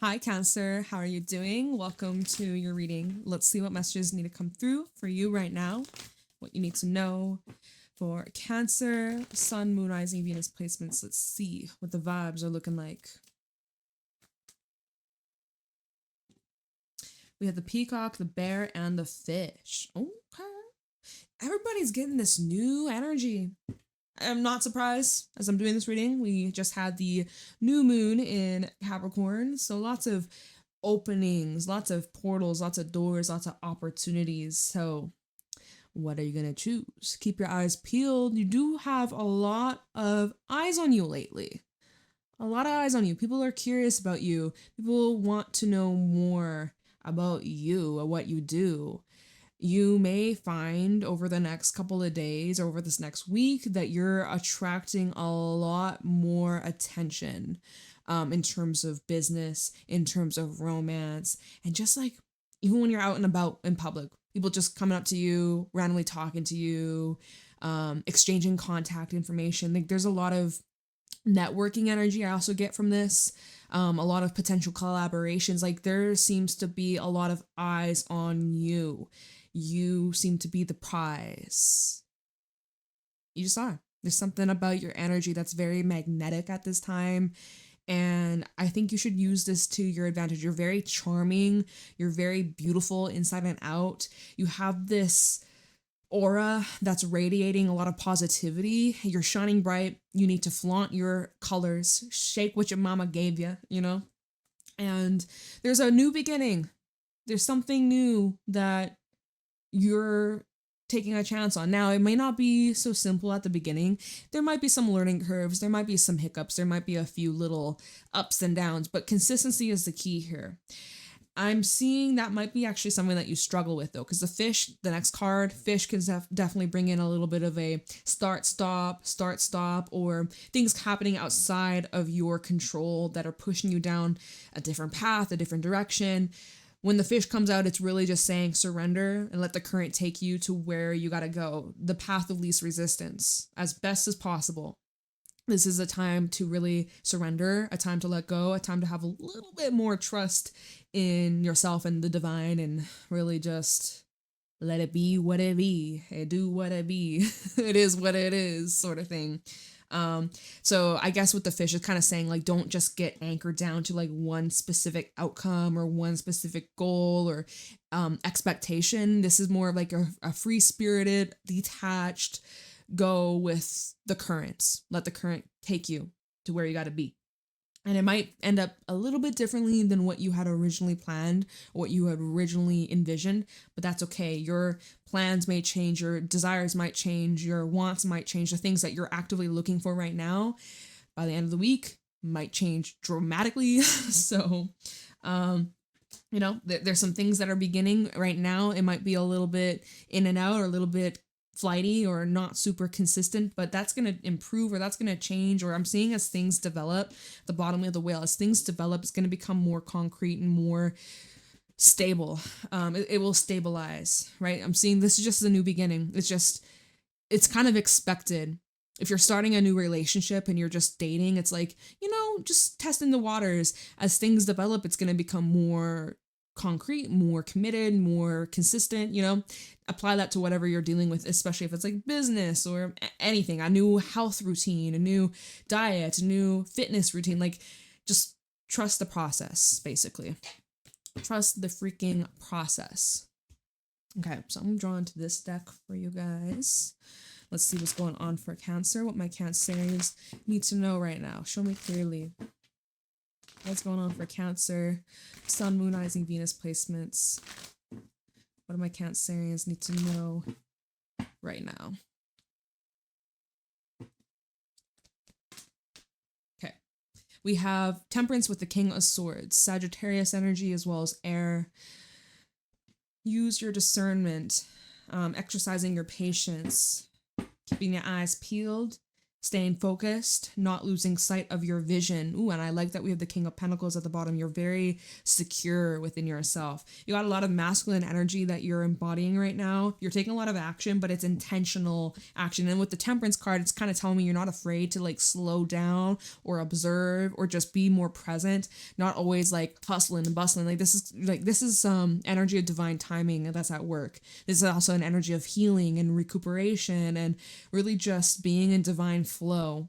Hi, Cancer. How are you doing? Welcome to your reading. Let's see what messages need to come through for you right now, what you need to know for Cancer, Sun, Moon, Rising, Venus placements. Let's see what the vibes are looking like. We have the peacock, the bear, and the fish. Okay. Everybody's getting this new energy. I'm not surprised as I'm doing this reading. We just had the new moon in Capricorn, so lots of openings, lots of portals, lots of doors, lots of opportunities. So, what are you going to choose? Keep your eyes peeled. You do have a lot of eyes on you lately. A lot of eyes on you. People are curious about you. People want to know more about you or what you do. You may find over the next couple of days or over this next week that you're attracting a lot more attention in terms of business, in terms of romance, and just like even when you're out and about in public, people just coming up to you, randomly talking to you, exchanging contact information. Like there's a lot of networking energy I also get from this. A lot of potential collaborations. Like there seems to be a lot of eyes on you. You seem to be the prize. You just are. There's something about your energy that's very magnetic at this time. And I think you should use this to your advantage. You're very charming. You're very beautiful inside and out. You have this aura that's radiating a lot of positivity. You're shining bright. You need to flaunt your colors, shake what your mama gave you, you know? And there's a new beginning. There's something new that you're taking a chance on. Now, it may not be so simple at the beginning. There might be some learning curves. There might be some hiccups. There might be a few little ups and downs, but consistency is the key here. I'm seeing that might be actually something that you struggle with though, because the fish, the next card, fish can definitely bring in a little bit of a start, stop, or things happening outside of your control that are pushing you down a different path, a different direction. When the fish comes out, it's really just saying surrender and let the current take you to where you gotta go, the path of least resistance, as best as possible. This is a time to really surrender, a time to let go, a time to have a little bit more trust in yourself and the divine, and really just let it be what it be, and do what it be. It is what it is, sort of thing. So I guess with the fish, it's kind of saying like, don't just get anchored down to like one specific outcome or one specific goal or expectation. This is more of like a free spirited, detached, go with the currents. Let the current take you to where you got to be. And it might end up a little bit differently than what you had originally planned, what you had originally envisioned, but that's okay. Your plans may change, your desires might change, your wants might change. The things that you're actively looking for right now by the end of the week might change dramatically. So, there's some things that are beginning right now. It might be a little bit in and out or a little bit flighty or not super consistent, but that's going to improve or that's going to change. Or I'm seeing as things develop, the bottom of the whale, as things develop, it's going to become more concrete and more stable. It will stabilize, right? I'm seeing this is just a new beginning. It's kind of expected. If you're starting a new relationship and you're just dating, it's like, just testing the waters. As things develop, it's going to become more concrete, more committed, more consistent, apply that to whatever you're dealing with, especially if it's like business or anything, a new health routine, a new diet, a new fitness routine. Like, just trust the process, basically. Trust the freaking process. Okay, so I'm drawn to this deck for you guys. Let's see what's going on for Cancer, what my Cancerians need to know right now. Show me clearly. What's going on for Cancer? Sun, Moon, Rising, Venus placements. What do my Cancerians need to know right now? Okay. We have Temperance with the King of Swords. Sagittarius energy as well as air. Use your discernment. Exercising your patience. Keeping your eyes peeled. staying focused, not losing sight of your vision. Ooh, and I like that we have the King of Pentacles at the bottom. You're very secure within yourself. You got a lot of masculine energy that you're embodying right now. You're taking a lot of action, but it's intentional action. And with the Temperance card, it's kind of telling me you're not afraid to like slow down or observe or just be more present, not always like hustling and bustling. This is some energy of divine timing that's at work. This is also an energy of healing and recuperation and really just being in divine flow.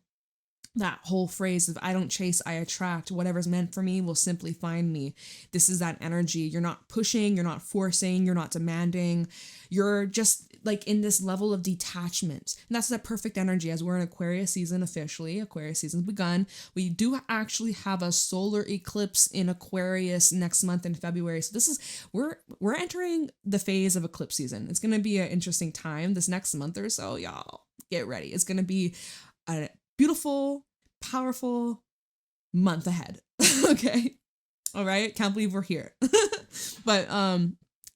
That whole phrase of I don't chase, I attract. Whatever's meant for me will simply find me. This is that energy. You're not pushing, you're not forcing, you're not demanding. You're just like in this level of detachment. And that's that perfect energy as we're in Aquarius season officially. Aquarius season's begun. We do actually have a solar eclipse in Aquarius next month in February. So this is, we're entering the phase of eclipse season. It's going to be an interesting time this next month or so, y'all. Get ready. It's going to be a beautiful, powerful month ahead. Okay. All right. Can't believe we're here. But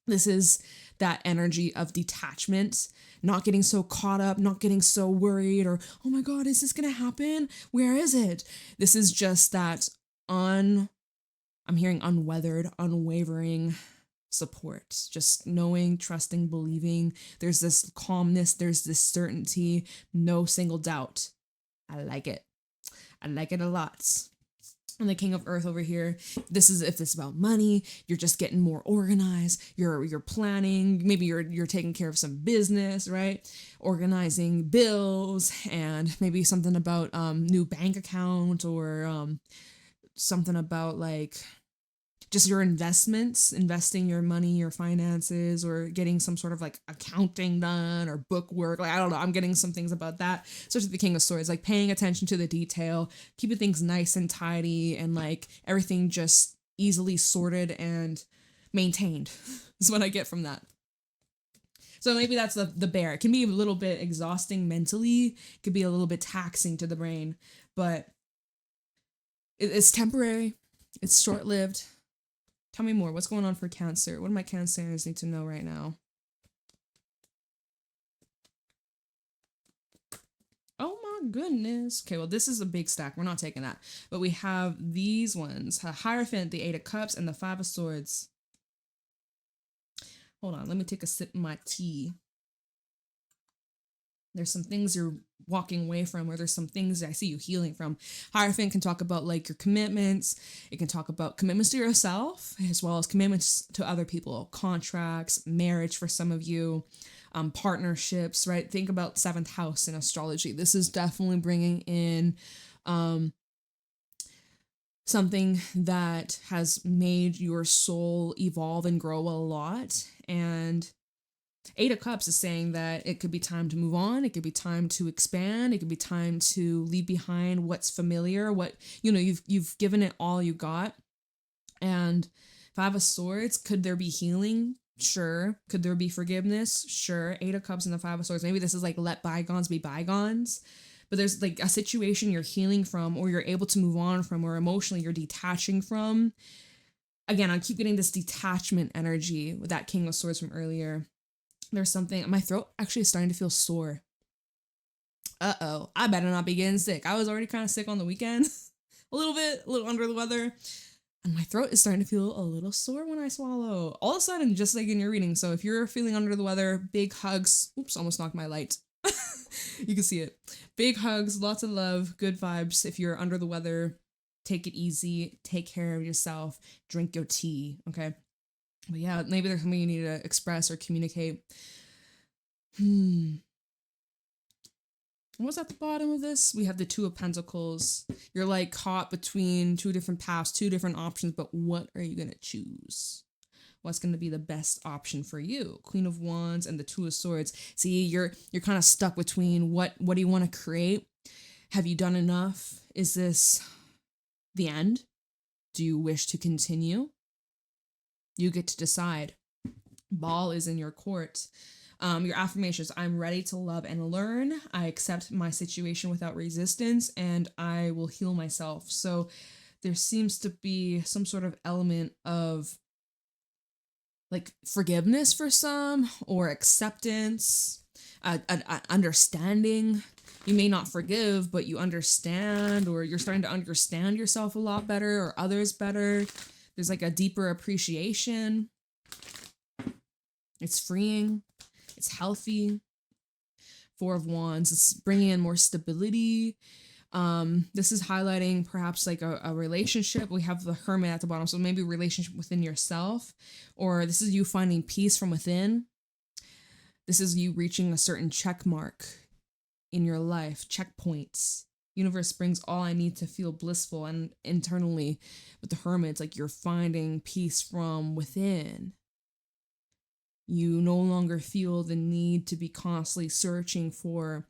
this is that energy of detachment, not getting so caught up, not getting so worried or, oh my God, is this going to happen? Where is it? This is just that I'm hearing unweathered, unwavering support, just knowing, trusting, believing. There's this calmness, there's this certainty, no single doubt. I like it. I like it a lot. And the King of Earth over here, this is if it's about money, you're just getting more organized, you're planning, maybe you're taking care of some business, right? Organizing bills and maybe something about new bank account or something about like just your investments, investing your money, your finances, or getting some sort of like accounting done or book work. Like, I don't know. I'm getting some things about that. Especially the King of Swords, like paying attention to the detail, keeping things nice and tidy and like everything just easily sorted and maintained is what I get from that. So maybe that's the bear. It can be a little bit exhausting mentally. It could be a little bit taxing to the brain, but it's temporary. It's short-lived. Tell me more. What's going on for Cancer? What do my Cancerians need to know right now? Oh my goodness. Okay, well, this is a big stack. We're not taking that. But we have these ones. Hierophant, the Eight of Cups, and the Five of Swords. Hold on. Let me take a sip of my tea. There's some things you're walking away from, or there's some things I see you healing from. Hierophant can talk about like your commitments. It can talk about commitments to yourself as well as commitments to other people, contracts, marriage for some of you, partnerships, right? Think about seventh house in astrology. This is definitely bringing in something that has made your soul evolve and grow a lot. And Eight of Cups is saying that it could be time to move on. It could be time to expand. It could be time to leave behind what's familiar, what, you know, you've given it all you got. And Five of Swords, could there be healing? Sure. Could there be forgiveness? Sure. Eight of Cups and the Five of Swords. Maybe this is like let bygones be bygones. But there's like a situation you're healing from, or you're able to move on from, or emotionally you're detaching from. Again, I keep getting this detachment energy with that King of Swords from earlier. There's something, my throat actually is starting to feel sore. Uh-oh, I better not be getting sick. I was already kind of sick on the weekend. a little under the weather. And my throat is starting to feel a little sore when I swallow. All of a sudden, just like in your reading. So if you're feeling under the weather, big hugs. Oops, almost knocked my light. You can see it. Big hugs, lots of love, good vibes. If you're under the weather, take it easy. Take care of yourself. Drink your tea, okay? But yeah, maybe there's something you need to express or communicate. What's at the bottom of this? We have the Two of Pentacles. You're like caught between two different paths, two different options, but what are you going to choose? What's going to be the best option for you? Queen of Wands and the Two of Swords. See, you're kind of stuck between what do you want to create? Have you done enough? Is this the end? Do you wish to continue? You get to decide. Ball is in your court. Your affirmations: I'm ready to love and learn. I accept my situation without resistance, and I will heal myself. So there seems to be some sort of element of like forgiveness for some, or acceptance, understanding. You may not forgive, but you understand, or you're starting to understand yourself a lot better or others better. There's like a deeper appreciation. It's freeing. It's healthy. Four of Wands. It's bringing in more stability. This is highlighting perhaps like a relationship. We have the Hermit at the bottom, so maybe a relationship within yourself, or this is you finding peace from within. This is you reaching a certain check mark in your life, checkpoints. Universe brings all I need to feel blissful, and internally with the Hermit, it's like you're finding peace from within. You no longer feel the need to be constantly searching for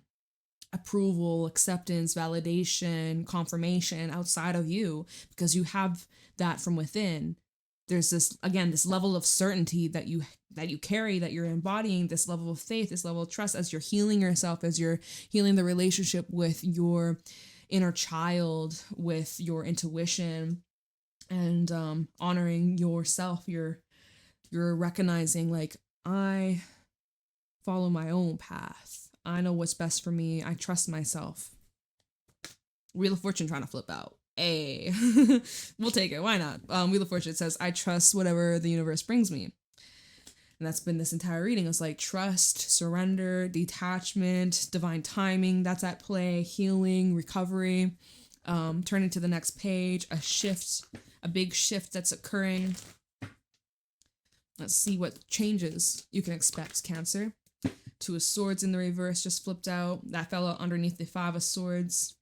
approval, acceptance, validation, confirmation outside of you, because you have that from within. There's this, again, this level of certainty that you carry, that you're embodying, this level of faith, this level of trust as you're healing yourself, as you're healing the relationship with your inner child, with your intuition, and honoring yourself. You're recognizing, like, I follow my own path. I know what's best for me. I trust myself. Wheel of Fortune trying to flip out. Hey, we'll take it. Why not? Wheel of Fortune says, I trust whatever the universe brings me. And that's been this entire reading. It's like trust, surrender, detachment, divine timing. That's at play. Healing, recovery, turning to the next page, a shift, a big shift that's occurring. Let's see what changes you can expect, Cancer. Two of Swords in the reverse just flipped out. That fell out underneath the Five of Swords.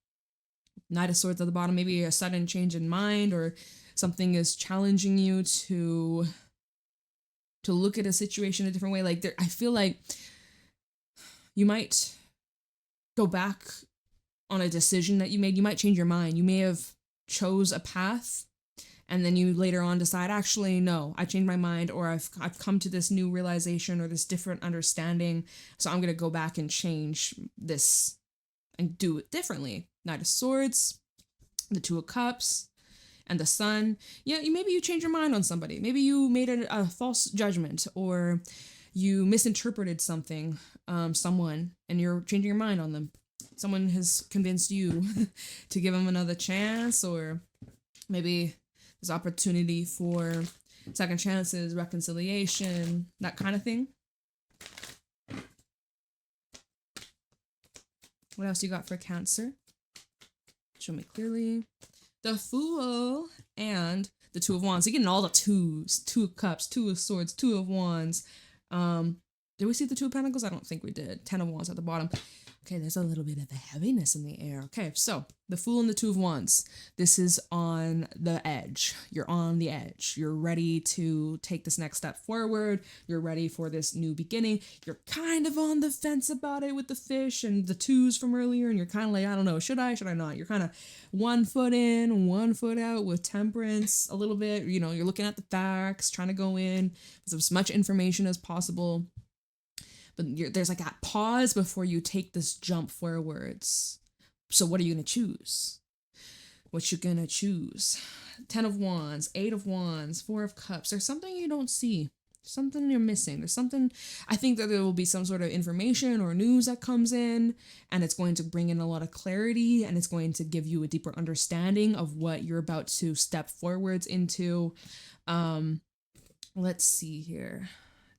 Knight of Swords at the bottom. Maybe a sudden change in mind, or something is challenging you to look at a situation a different way. Like, I feel like you might go back on a decision that you made. You might change your mind. You may have chose a path, and then you later on decide, actually, no, I changed my mind, or I've come to this new realization or this different understanding, so I'm going to go back and change this and do it differently. Knight of Swords, the Two of Cups, and the Sun. Yeah, maybe you change your mind on somebody. Maybe you made a false judgment, or you misinterpreted something, someone, and you're changing your mind on them. Someone has convinced you to give them another chance, or maybe there's opportunity for second chances, reconciliation, that kind of thing. What else you got for Cancer? Show me clearly. The Fool and the Two of Wands. You're getting all the twos. Two of Cups, Two of Swords, Two of Wands. Did we see the Two of Pentacles? I don't think we did. Ten of Wands at the bottom. Okay, there's a little bit of the heaviness in the air. Okay, so the Fool and the Two of Wands. This is on the edge. You're on the edge. You're ready to take this next step forward. You're ready for this new beginning. You're kind of on the fence about it with the Fish and the twos from earlier, and you're kind of like, I don't know, should I not? You're kind of 1 foot in, 1 foot out with Temperance a little bit. You know, you're looking at the facts, trying to go in with as much information as possible. But there's like that pause before you take this jump forwards. So what are you going to choose? What you going to choose? 10 of Wands, 8 of Wands, 4 of Cups. There's something you don't see. Something you're missing. There's something, I think that there will be some sort of information or news that comes in, and it's going to bring in a lot of clarity, and it's going to give you a deeper understanding of what you're about to step forwards into. Let's see here.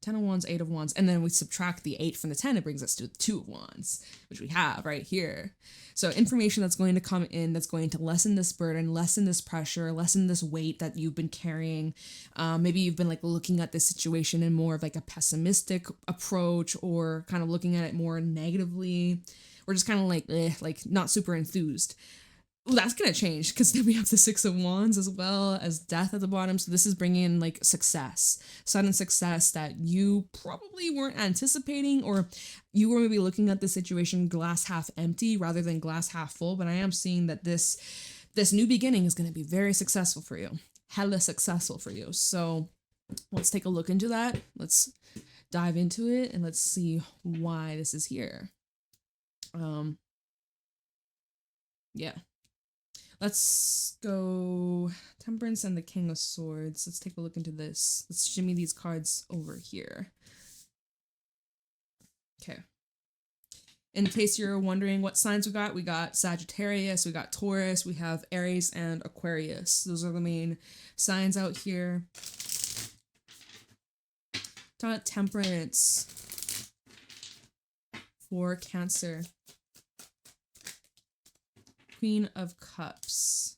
10 of Wands, 8 of Wands, and then we subtract the 8 from the 10, it brings us to the 2 of Wands, which we have right here. So information that's going to come in, that's going to lessen this burden, lessen this pressure, lessen this weight that you've been carrying. Maybe you've been like looking at this situation in more of like a pessimistic approach, or kind of looking at it more negatively, or just kind of like not super enthused. Well, that's going to change, because then we have the 6 of Wands as well as Death at the bottom. So this is bringing in like success, sudden success that you probably weren't anticipating, or you were maybe looking at the situation glass half empty rather than glass half full. But I am seeing that this new beginning is going to be very successful for you, hella successful for you. So let's take a look into that. Let's dive into it, and let's see why this is here. Yeah. Let's go Temperance and the King of Swords. Let's take a look into this. Let's shimmy these cards over here. Okay. In case you're wondering what signs we got Sagittarius, we got Taurus, we have Aries and Aquarius. Those are the main signs out here. Talk about Temperance for Cancer. Queen of Cups.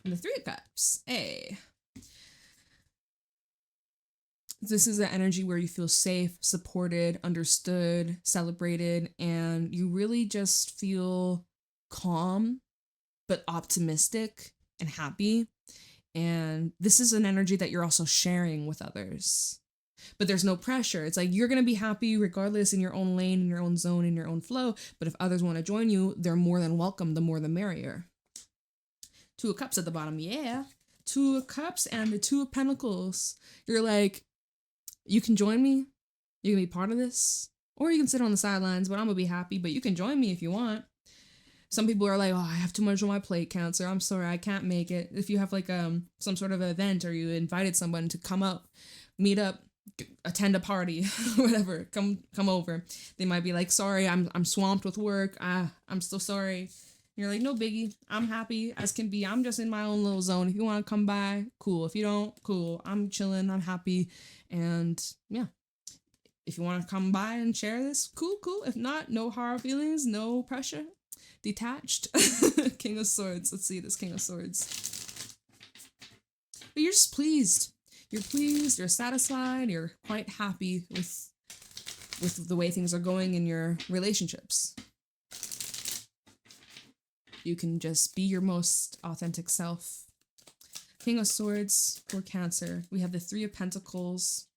And the Three of Cups. Hey. This is an energy where you feel safe, supported, understood, celebrated, and you really just feel calm, but optimistic and happy. And this is an energy that you're also sharing with others. But there's no pressure. It's like you're going to be happy regardless in your own lane, in your own zone, in your own flow. But if others want to join you, they're more than welcome. The more the merrier. Two of Cups at the bottom. Yeah. Two of Cups and the Two of Pentacles. You're like, you can join me. You can be part of this. Or you can sit on the sidelines, but I'm going to be happy. But you can join me if you want. Some people are like, oh, I have too much on my plate, Cancer. I'm sorry, I can't make it. If you have like some sort of event or you invited someone to come up, meet up, attend a party, whatever, come over. They might be like, sorry, I'm swamped with work. I'm so sorry. You're like, no biggie. I'm happy as can be. I'm just in my own little zone. If you want to come by, cool. If you don't, cool. I'm chilling. I'm happy. And yeah, if you want to come by and share this, cool. If not, no hard feelings, no pressure. Detached. King of Swords. Let's see this King of Swords. But you're just pleased. You're pleased. You're satisfied. You're quite happy with the way things are going in your relationships. You can just be your most authentic self. King of Swords for Cancer. We have the Three of Pentacles.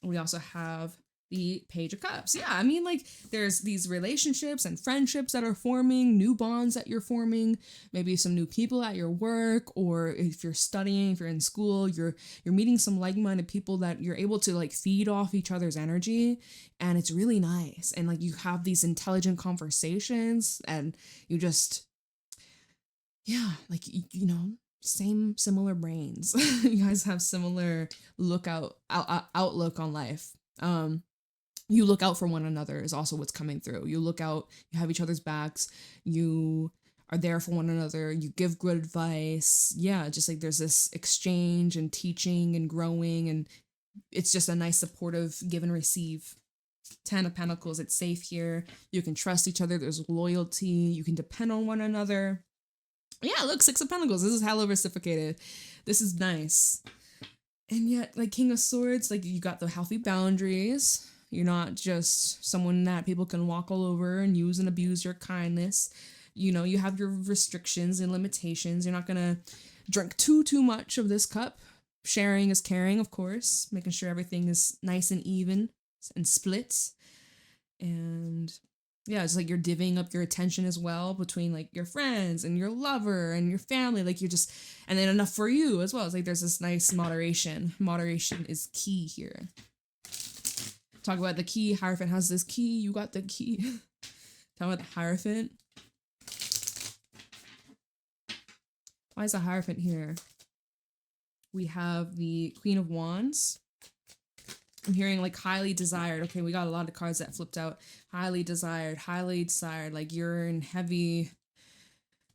We also have the Page of Cups. Yeah, I mean, like, there's these relationships and friendships that are forming, new bonds that you're forming, maybe some new people at your work, or if you're studying, if you're in school, you're meeting some like-minded people that you're able to, like, feed off each other's energy, and it's really nice. And, like, you have these intelligent conversations, and you just, yeah, like, you know, similar brains. You guys have similar outlook on life. You look out for one another is also what's coming through. You look out, you have each other's backs, you are there for one another, you give good advice. Yeah, just like there's this exchange and teaching and growing, and it's just a nice supportive give and receive. 10 of Pentacles, it's safe here. You can trust each other, there's loyalty, you can depend on one another. Yeah, look, 6 of Pentacles, this is hella reciprocated. This is nice. And yet, like King of Swords, like you got the healthy boundaries. You're not just someone that people can walk all over and use and abuse your kindness. You know, you have your restrictions and limitations. You're not going to drink too much of this cup. Sharing is caring, of course. Making sure everything is nice and even and split. And yeah, it's like you're divvying up your attention as well between like your friends and your lover and your family. Like you're just, and then enough for you as well. It's like there's this nice moderation. Moderation is key here. Talk about the key. Hierophant has this key. You got the key. Talk about the Hierophant. Why is the Hierophant here? We have the Queen of Wands. I'm hearing like highly desired. Okay, we got a lot of cards that flipped out. Highly desired. Like you're in heavy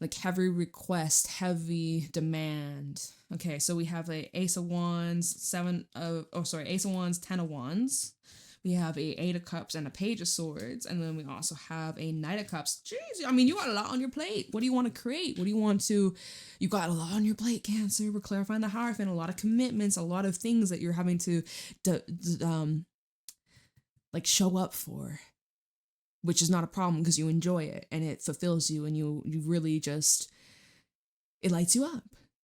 request, heavy demand. Okay, so we have a Ace of Wands, Ace of Wands, 10 of Wands. We have a 8 of Cups and a Page of Swords. And then we also have a Knight of Cups. Jeez, I mean, you got a lot on your plate. What do you want to create? You got a lot on your plate, Cancer. We're clarifying the Hierophant. A lot of commitments, a lot of things that you're having to, show up for. Which is not a problem because you enjoy it and it fulfills you and you really just, it lights you up.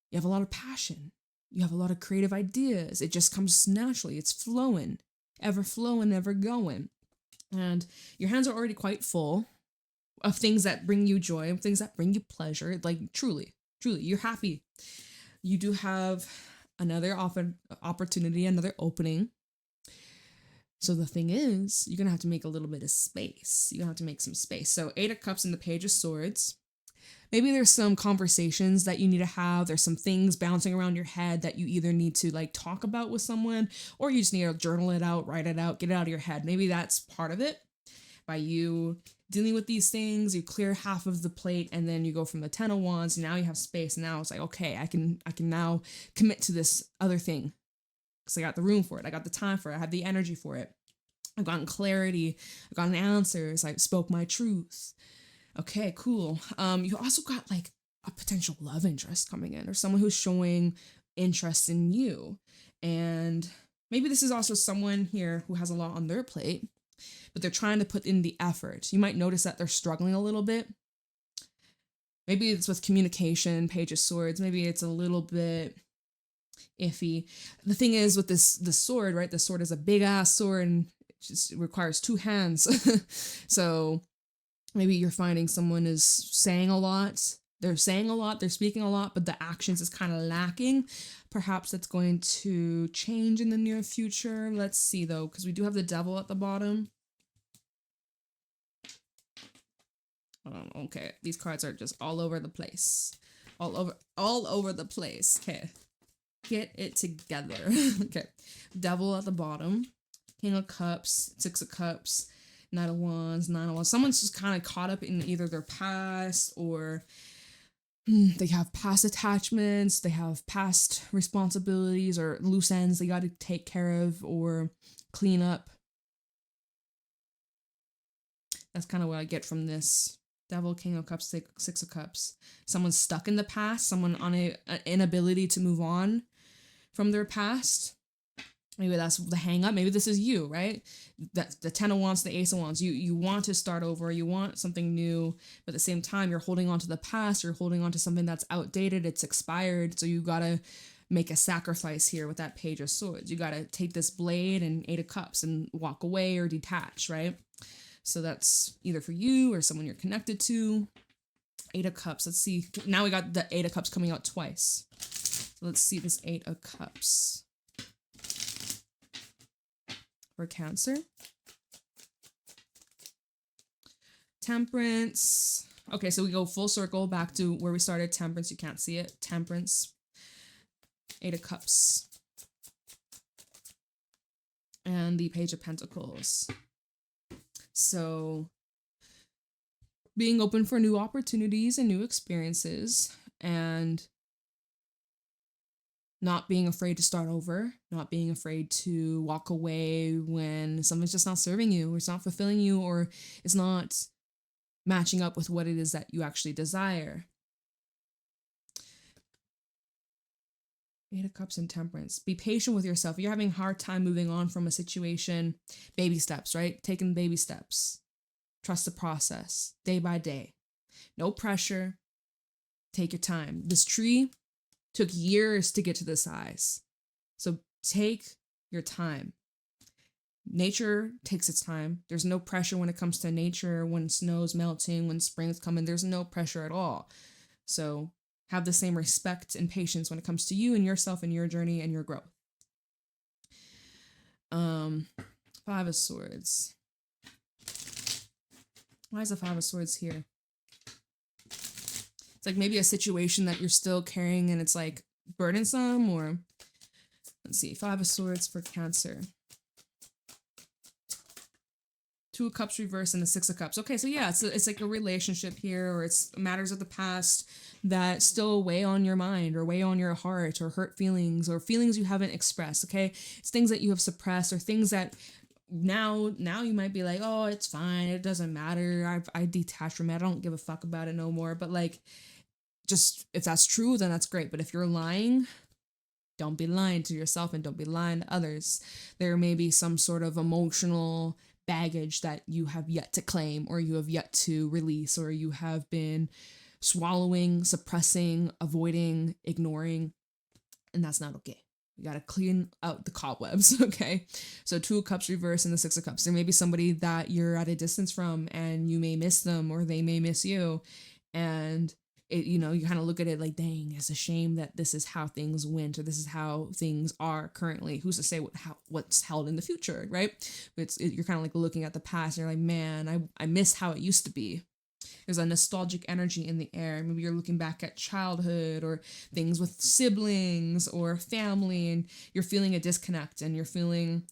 You have a lot of passion. You have a lot of creative ideas. It just comes naturally. It's flowing. Ever flowing, ever going. And your hands are already quite full of things that bring you joy, things that bring you pleasure. Like truly, you're happy. You do have another opportunity, another opening. So the thing is, you're going to have to make a little bit of space. You're going to have to make some space. So 8 of Cups and the Page of Swords. maybe there's some conversations that you need to have. There's some things bouncing around your head that you either need to like talk about with someone, or you just need to journal it out, write it out, get it out of your head. Maybe that's part of it. By you dealing with these things, you clear half of the plate, and then you go from the 10 of Wands. Now you have space. And now it's like, okay, I can now commit to this other thing because I got the room for it. I got the time for it. I have the energy for it. I've gotten clarity. I've gotten answers. I spoke my truth. Okay, cool. You also got like a potential love interest coming in, or someone who's showing interest in you. And maybe this is also someone here who has a lot on their plate, but they're trying to put in the effort. You might notice that they're struggling a little bit. Maybe it's with communication, Page of Swords. Maybe it's a little bit iffy. The thing is with the sword, right? The sword is a big ass sword and it just requires 2 hands. So maybe you're finding someone is saying a lot. They're saying a lot, they're speaking a lot, but the actions is kind of lacking. Perhaps that's going to change in the near future. Let's see though, because we do have the Devil at the bottom. Okay, these cards are just all over the place. All over the place. Okay. Get it together. Okay. Devil at the bottom. King of Cups, 6 of Cups, Knight of Wands, 9 of Wands. Someone's just kind of caught up in either their past, or they have past attachments, they have past responsibilities or loose ends they got to take care of or clean up. That's kind of what I get from this. Devil, King of Cups, 6 of Cups. Someone's stuck in the past, someone on an inability to move on from their past. Maybe that's the hang up. Maybe this is you, right? That the 10 of Wands, the Ace of Wands. You want to start over. You want something new, but at the same time, you're holding on to the past. You're holding on to something that's outdated. It's expired. So you gotta make a sacrifice here with that Page of Swords. You gotta take this blade and 8 of Cups and walk away or detach, right? So that's either for you or someone you're connected to. 8 of Cups. Let's see. Now we got the 8 of Cups coming out twice. So let's see this 8 of Cups. For Cancer. Temperance. Okay, so we go full circle back to where we started. Temperance. You can't see it. Temperance. 8 of Cups. And the Page of Pentacles. So being open for new opportunities and new experiences, and not being afraid to start over, not being afraid to walk away when something's just not serving you, or it's not fulfilling you, or it's not matching up with what it is that you actually desire. 8 of Cups and Temperance. Be patient with yourself. If you're having a hard time moving on from a situation, baby steps, right? Taking baby steps. Trust the process, day by day. No pressure. Take your time. This tree took years to get to this size. So take your time. Nature takes its time. There's no pressure when it comes to nature, when snow's melting, when spring's coming. There's no pressure at all. So have the same respect and patience when it comes to you and yourself and your journey and your growth. 5 of Swords. Why is the 5 of Swords here? It's like maybe a situation that you're still carrying and it's like burdensome, or let's see, 5 of Swords for Cancer. 2 of Cups reversed and the 6 of Cups. Okay, so yeah, it's like a relationship here, or it's matters of the past that still weigh on your mind or weigh on your heart, or hurt feelings or feelings you haven't expressed, okay? It's things that you have suppressed, or things that now you might be like, oh, it's fine, it doesn't matter, I detached from it, I don't give a fuck about it no more. But like, just if that's true, then that's great. But if you're lying, don't be lying to yourself and don't be lying to others. There may be some sort of emotional baggage that you have yet to claim, or you have yet to release, or you have been swallowing, suppressing, avoiding, ignoring, and that's not okay. You gotta clean out the cobwebs, okay? So 2 of Cups reverse and the 6 of Cups. There may be somebody that you're at a distance from and you may miss them, or they may miss you, and it, you kind of look at it like, dang, it's a shame that this is how things went, or this is how things are currently. Who's to say what's held in the future, right? You're kind of like looking at the past and you're like, man, I miss how it used to be. There's a nostalgic energy in the air. Maybe you're looking back at childhood or things with siblings or family, and you're feeling a disconnect and you're feeling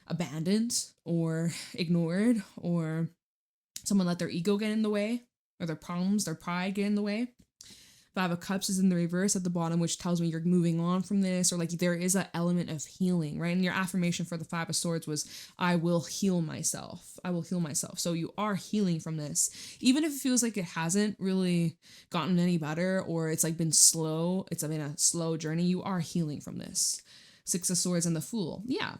abandoned or ignored, or someone let their ego get in the way, or their problems, their pride get in the way. Five of Cups is in the reverse at the bottom, which tells me you're moving on from this, or like there is an element of healing, right? And your affirmation for the Five of Swords was, I will heal myself. I will heal myself. So you are healing from this. Even if it feels like it hasn't really gotten any better, or it's like been slow, it's been a slow journey, you are healing from this. Six of Swords and the Fool. Yeah.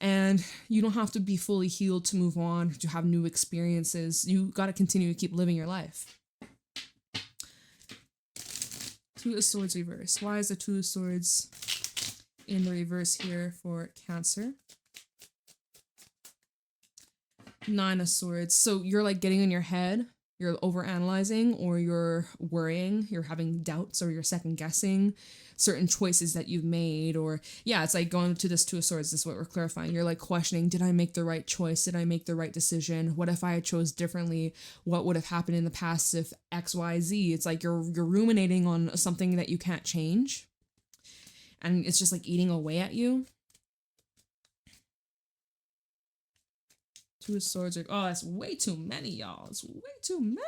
And you don't have to be fully healed to move on, to have new experiences. You got to continue to keep living your life. Two of Swords reverse. Why is the Two of Swords in the reverse here for Cancer? Nine of Swords. So you're like getting in your head, you're overanalyzing, or you're worrying, you're having doubts, or you're second guessing certain choices that you've made. Or yeah, it's like going to this Two of Swords. This is what we're clarifying. You're like questioning, did I make the right choice? Did I make the right decision? What if I had chose differently? What would have happened in the past if X, Y, Z? It's like you're ruminating on something that you can't change, and it's just like eating away at you. Two of Swords are, oh, that's way too many, y'all. It's way too many.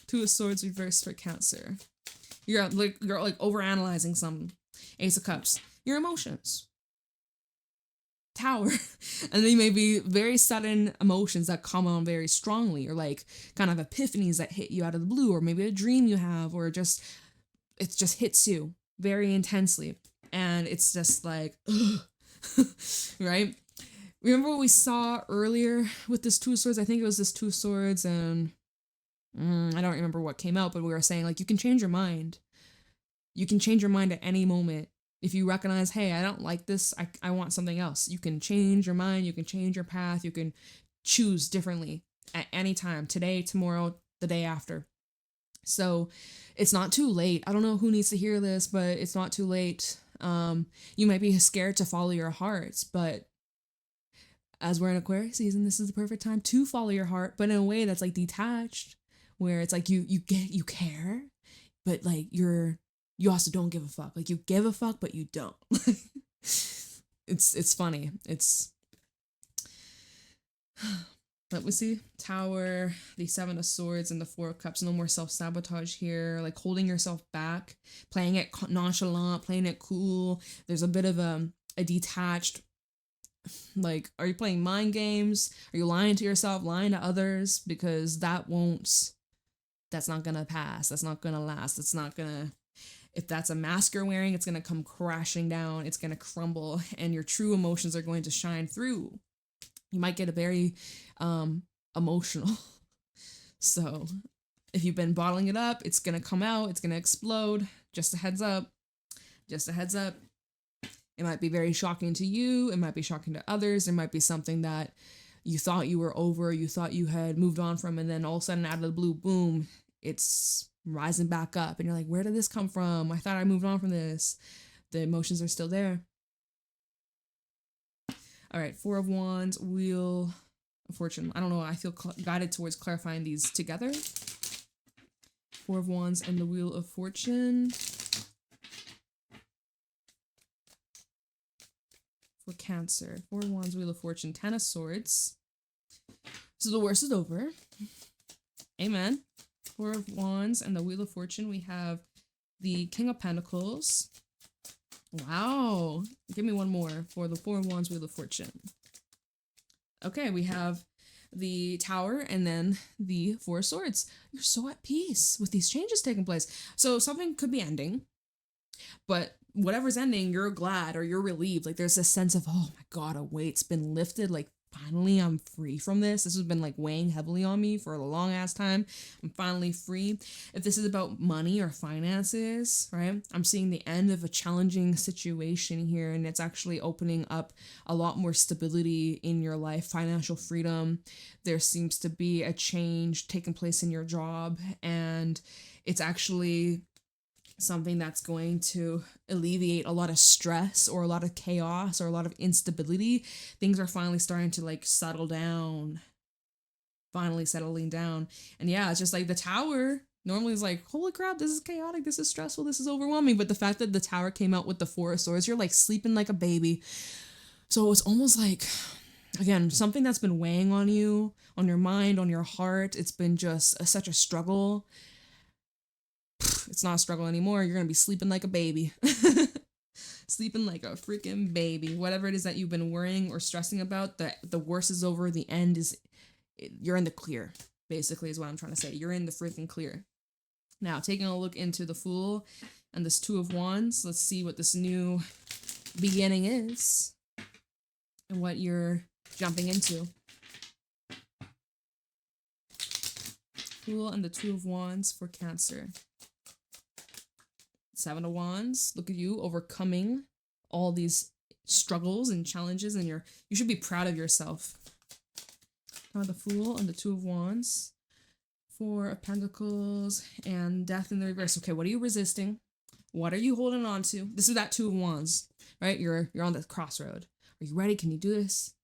Two of Swords reverse for Cancer. You're like overanalyzing something. Ace of Cups. Your emotions. Tower. And they may be very sudden emotions that come on very strongly, or like kind of epiphanies that hit you out of the blue, or maybe a dream you have, or just, it just hits you very intensely. And it's just like, right? Remember what we saw earlier with this Two of Swords? I think it was this Two of Swords, and I don't remember what came out, but we were saying like you can change your mind. You can change your mind at any moment. If you recognize, hey, I don't like this, I want something else. You can change your mind, you can change your path, you can choose differently at any time. Today, tomorrow, the day after. So it's not too late. I don't know who needs to hear this, but it's not too late. You might be scared to follow your hearts, but as we're in Aquarius season, this is the perfect time to follow your heart, but in a way that's like detached, where it's like you care, but like you also don't give a fuck. Like you give a fuck, but you don't. It's funny. It's, let me see. Tower, the Seven of Swords, and the Four of Cups. No more self-sabotage here. Like holding yourself back, playing it nonchalant, playing it cool. There's a bit of a detached, like, are you playing mind games? Are you lying to yourself, lying to others? Because that's not gonna pass. That's not gonna last. It's not gonna, if that's a mask you're wearing, it's gonna come crashing down. It's gonna crumble, and your true emotions are going to shine through. You might get a very emotional. So if you've been bottling it up, it's gonna come out. It's gonna explode. Just a heads up. Just a heads up. It might be very shocking to you. It might be shocking to others. It might be something that you thought you were over, you thought you had moved on from, and then all of a sudden out of the blue, boom, it's rising back up. And you're like, where did this come from? I thought I moved on from this. The emotions are still there. All right, Four of Wands, Wheel of Fortune. I don't know. I feel guided towards clarifying these together. Four of Wands and the Wheel of Fortune. For Cancer, Four of Wands, Wheel of Fortune, Ten of Swords. So the worst is over. Amen. Four of Wands and the Wheel of Fortune. We have the King of Pentacles. Wow. Give me one more for the Four of Wands, Wheel of Fortune. Okay, we have the Tower and then the Four of Swords. You're so at peace with these changes taking place. So something could be ending, but whatever's ending, you're glad or you're relieved. Like there's this sense of, oh my God, a weight's been lifted. Like finally I'm free from this. This has been like weighing heavily on me for a long ass time. I'm finally free. If this is about money or finances, right? I'm seeing the end of a challenging situation here, and it's actually opening up a lot more stability in your life, financial freedom. There seems to be a change taking place in your job, and it's actually something that's going to alleviate a lot of stress or a lot of chaos or a lot of instability. Things are finally starting to like settle down. finally settling down. And yeah, it's just like the Tower normally is like, holy crap, this is chaotic, this is stressful, this is overwhelming. But the fact that the Tower came out with the Four of Swords, you're like sleeping like a baby. So it's almost like, again, something that's been weighing on you, on your mind, on your heart. It's been just such a struggle. It's not a struggle anymore. You're going to be sleeping like a baby. Sleeping like a freaking baby. Whatever it is that you've been worrying or stressing about, the worst is over. The end is, you're in the clear, basically, is what I'm trying to say. You're in the freaking clear. Now, taking a look into the Fool and this Two of Wands, let's see what this new beginning is and what you're jumping into. Fool and the Two of Wands for Cancer. Seven of Wands, look at you overcoming all these struggles and challenges, and you should be proud of yourself. Now the Fool and the Two of Wands, Four of Pentacles, and Death in the reverse. Okay, what are you resisting? What are you holding on to? This is that Two of Wands, right? You're on the crossroad. Are you ready? Can you do this?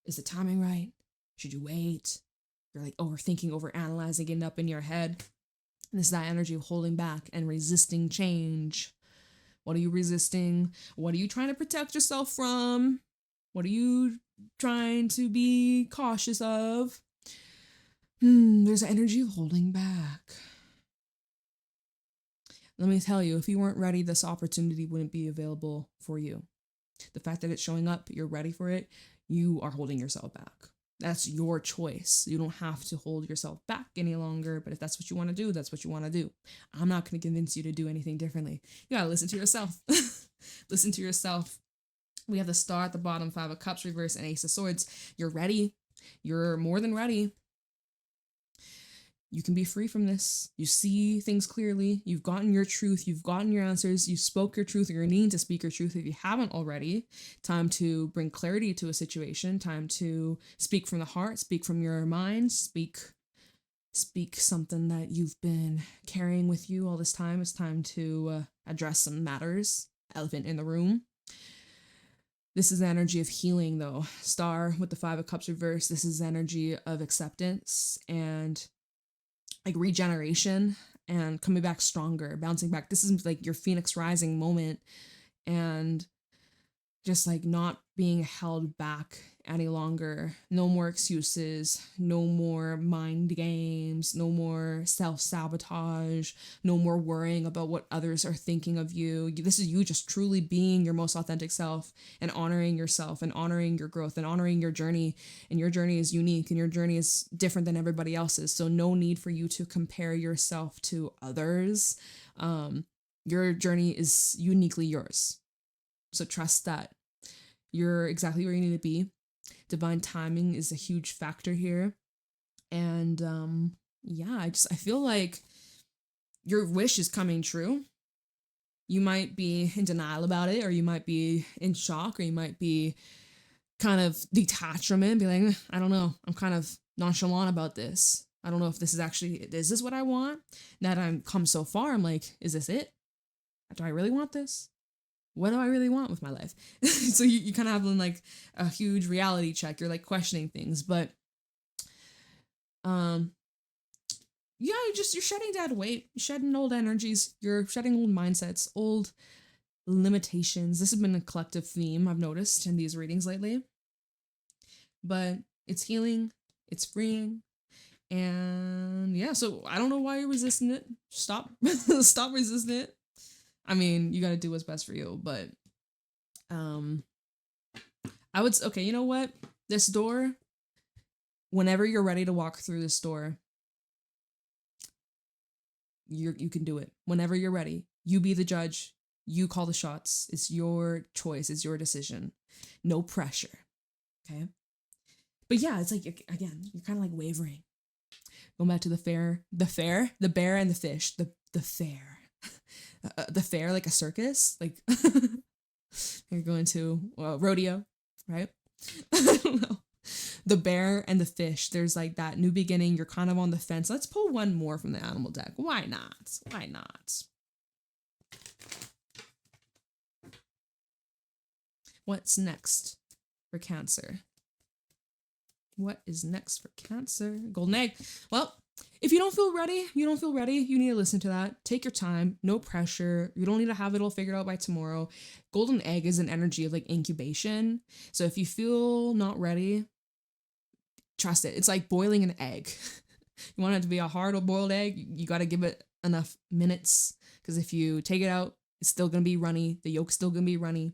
Is the timing right? Should you wait? You're like overthinking, overanalyzing, getting up in your head. And this is that energy of holding back and resisting change. What are you resisting? What are you trying to protect yourself from? What are you trying to be cautious of? There's an energy of holding back. Let me tell you, if you weren't ready, this opportunity wouldn't be available for you. The fact that it's showing up, you're ready for it, you are holding yourself back. That's your choice. You don't have to hold yourself back any longer, but if that's what you want to do, that's what you want to do. I'm not going to convince you to do anything differently. You got to listen to yourself. Listen to yourself. We have the Star at the bottom, Five of Cups reverse, and Ace of Swords. You're ready. You're more than ready. You can be free from this. You see things clearly. You've gotten your truth. You've gotten your answers. You spoke your truth, or you're needing to speak your truth if you haven't already. Time to bring clarity to a situation. Time to speak from the heart. Speak from your mind. Speak something that you've been carrying with you all this time. It's time to address some matters. Elephant in the room. This is energy of healing, though. Star with the Five of Cups reverse. This is energy of acceptance and like regeneration and coming back stronger, bouncing back. This is like your Phoenix rising moment, and just like not being held back any longer. No more excuses, no more mind games, no more self-sabotage, no more worrying about what others are thinking of you. This is you just truly being your most authentic self and honoring yourself and honoring your growth and honoring your journey. And your journey is unique and your journey is different than everybody else's. So no need for you to compare yourself to others. Your journey is uniquely yours. So trust that you're exactly where you need to be. Divine timing is a huge factor here. And yeah, I feel like your wish is coming true. You might be in denial about it, or you might be in shock, or you might be kind of detached from it and be like, I don't know, I'm kind of nonchalant about this. I don't know if this is this what I want? Now that I've come so far, I'm like, is this it? Do I really want this? What do I really want with my life? So you kind of have like a huge reality check. You're like questioning things, but yeah, you're shedding dead weight, you're shedding old energies, you're shedding old mindsets, old limitations. This has been a collective theme I've noticed in these readings lately. But it's healing, it's freeing, and yeah, so I don't know why you're resisting it. Stop resisting it. I mean, you gotta do what's best for you, but okay, you know what? This door, whenever you're ready to walk through this door, you can do it. Whenever you're ready, you be the judge, you call the shots. It's your choice, it's your decision. No pressure. Okay? But yeah, it's like, again, you're kind of like wavering. Going back to the bear and the fish, the fair. The fair, like a circus, like you're going to rodeo, right? I don't know. The bear and the fish, there's like that new beginning. You're kind of on the fence. Let's pull one more from the animal deck. Why not? Why not? What's next for Cancer? What is next for Cancer? Golden egg. Well, if you don't feel ready, you don't feel ready. You need to listen to that. Take your time. No pressure. You don't need to have it all figured out by tomorrow. Golden egg is an energy of like incubation. So if you feel not ready, trust it. It's like boiling an egg. You want it to be a hard or boiled egg, you got to give it enough minutes, because if you take it out, it's still going to be runny. The yolk's still going to be runny.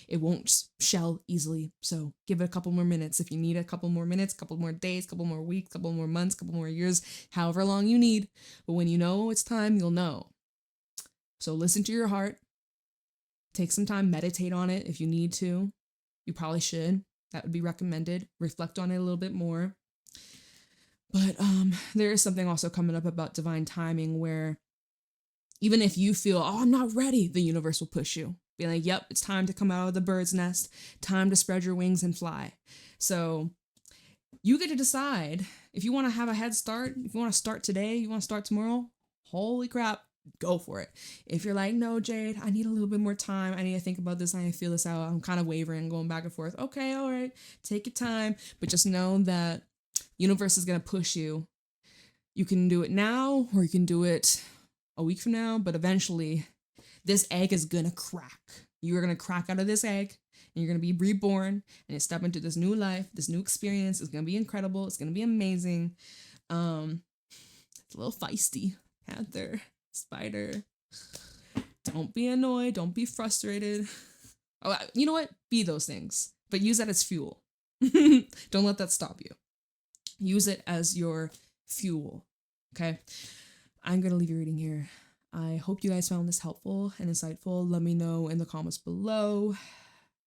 It won't shell easily. So give it a couple more minutes. If you need a couple more minutes, couple more days, couple more weeks, couple more months, couple more years, however long you need. But when you know it's time, you'll know. So listen to your heart. Take some time, meditate on it if you need to. You probably should. That would be recommended. Reflect on it a little bit more. But there is something also coming up about divine timing where even if you feel, oh, I'm not ready, the universe will push you. Be like, yep, it's time to come out of the bird's nest, time to spread your wings and fly. So you get to decide if you want to have a head start, if you want to start today, you want to start tomorrow, holy crap, go for it. If you're like, no, Jade, I need a little bit more time. I need to think about this. I need to feel this out. I'm kind of wavering, going back and forth. Okay, all right, take your time. But just know that universe is going to push you. You can do it now or you can do it a week from now, but eventually this egg is going to crack. You are going to crack out of this egg and you're going to be reborn and you step into this new life, this new experience. It's going to be incredible. It's going to be amazing. It's a little feisty. Panther, spider. Don't be annoyed. Don't be frustrated. Oh, you know what? Be those things, but use that as fuel. Don't let that stop you. Use it as your fuel. Okay? I'm going to leave your reading here. I hope you guys found this helpful and insightful. Let me know in the comments below.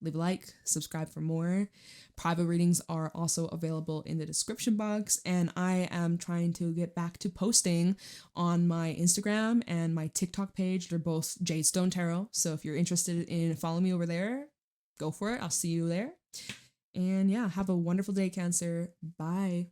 Leave a like, subscribe for more. Private readings are also available in the description box, and I am trying to get back to posting on my Instagram and my TikTok page. They're both JadeStoneTarot, so if you're interested in following me over there, go for it. I'll see you there. And yeah, have a wonderful day, Cancer. Bye.